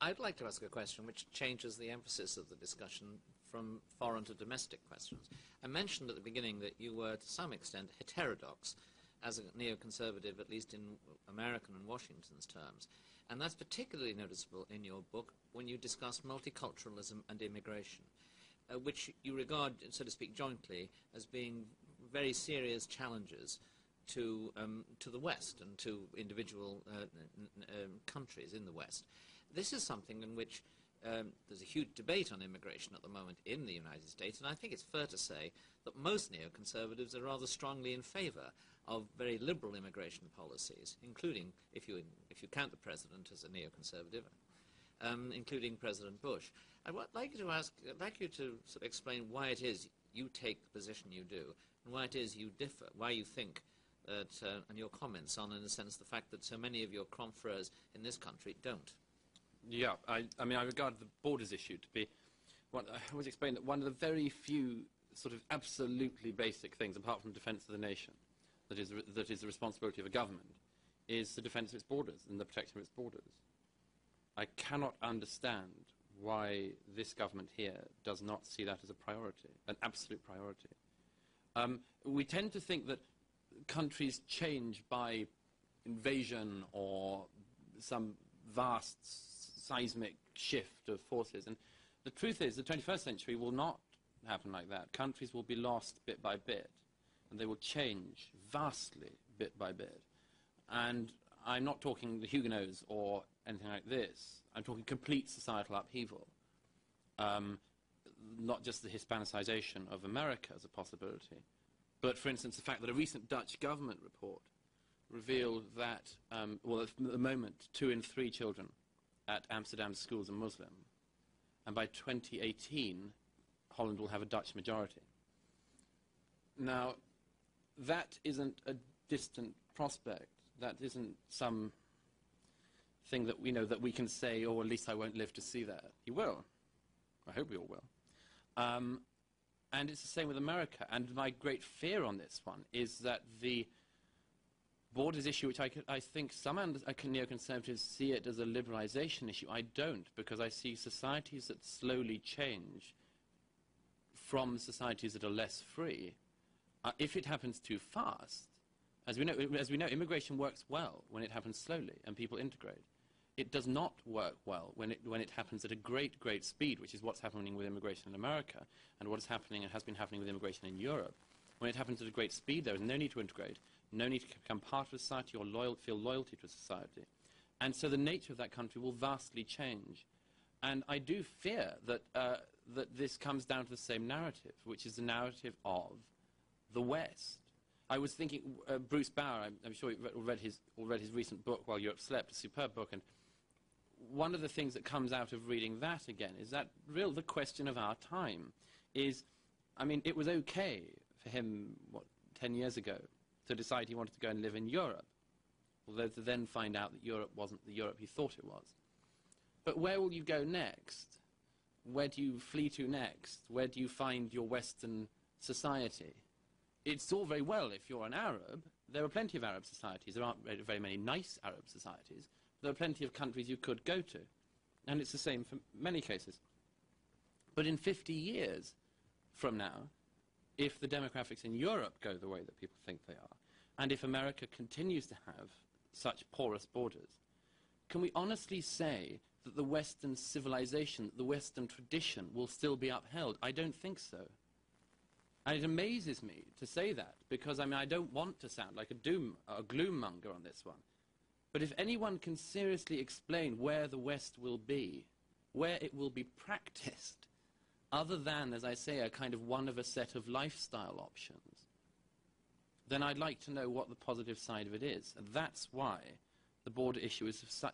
I'd like to ask a question which changes the emphasis of the discussion from foreign to domestic questions. I mentioned at the beginning that you were, to some extent, heterodox as a neoconservative, at least in American and Washington's terms. And that's particularly noticeable in your book when you discuss multiculturalism and immigration, which you regard, so to speak, jointly as being very serious challenges to the West and to individual countries in the West. This is something in which there's a huge debate on immigration at the moment in the United States, and I think it's fair to say that most neoconservatives are rather strongly in favor of very liberal immigration policies, including, if you count the president as a neoconservative, including President Bush. I'd like you to sort of explain why it is you take the position you do, and why it is you differ, why you think that, and your comments on, in a sense, the fact that so many of your confreres in this country don't. Yeah, I mean, I regard the borders issue to be, I always explain that one of the very few sort of absolutely basic things, apart from defence of the nation, that is the responsibility of a government, is the defence of its borders and the protection of its borders. I cannot understand why this government here does not see that as a priority, an absolute priority. We tend to think that countries change by invasion or some vast seismic shift of forces. And the truth is, the 21st century will not happen like that. Countries will be lost bit by bit, and they will change vastly bit by bit. And I'm not talking the Huguenots or anything like this. I'm talking complete societal upheaval. Not just the Hispanicization of America as a possibility, but, for instance, the fact that a recent Dutch government report revealed that, well, at the moment, 2 in 3 children at Amsterdam schools are Muslim. And by 2018, Holland will have a Dutch majority. Now, that isn't a distant prospect. That isn't some thing that we know that we can say, oh, at least I won't live to see that. You will. I hope we all will. And it's the same with America. And my great fear on this one is that the borders issue, which I think some neoconservatives see it as a liberalization issue. I don't, because I see societies that slowly change from societies that are less free. If it happens too fast, as we know, immigration works well when it happens slowly and people integrate. It does not work well when it happens at a great, great speed, which is what's happening with immigration in America and what is happening and has been happening with immigration in Europe. When it happens at a great speed, there is no need to integrate, no need to become part of a society or feel loyalty to a society. And so the nature of that country will vastly change. And I do fear that, that this comes down to the same narrative, which is the narrative of the West. I was thinking, Bruce Bauer, I'm sure you read his recent book, While Europe Slept, a superb book, and one of the things that comes out of reading that again is that the question of our time is, I mean, it was okay for him, 10 years ago, to decide he wanted to go and live in Europe, although to then find out that Europe wasn't the Europe he thought it was. But where will you go next? Where do you flee to next? Where do you find your Western society? It's all very well if you're an Arab. There are plenty of Arab societies. There aren't very many nice Arab societies. There are plenty of countries you could go to. And it's the same for many cases. But in 50 years from now, if the demographics in Europe go the way that people think they are, and if America continues to have such porous borders, can we honestly say that the Western civilization, the Western tradition will still be upheld? I don't think so. And it amazes me to say that, because, I mean, I don't want to sound like a gloom monger on this one. But if anyone can seriously explain where the West will be, where it will be practiced, other than, as I say, a kind of one of a set of lifestyle options, then I'd like to know what the positive side of it is. And that's why the border issue is of such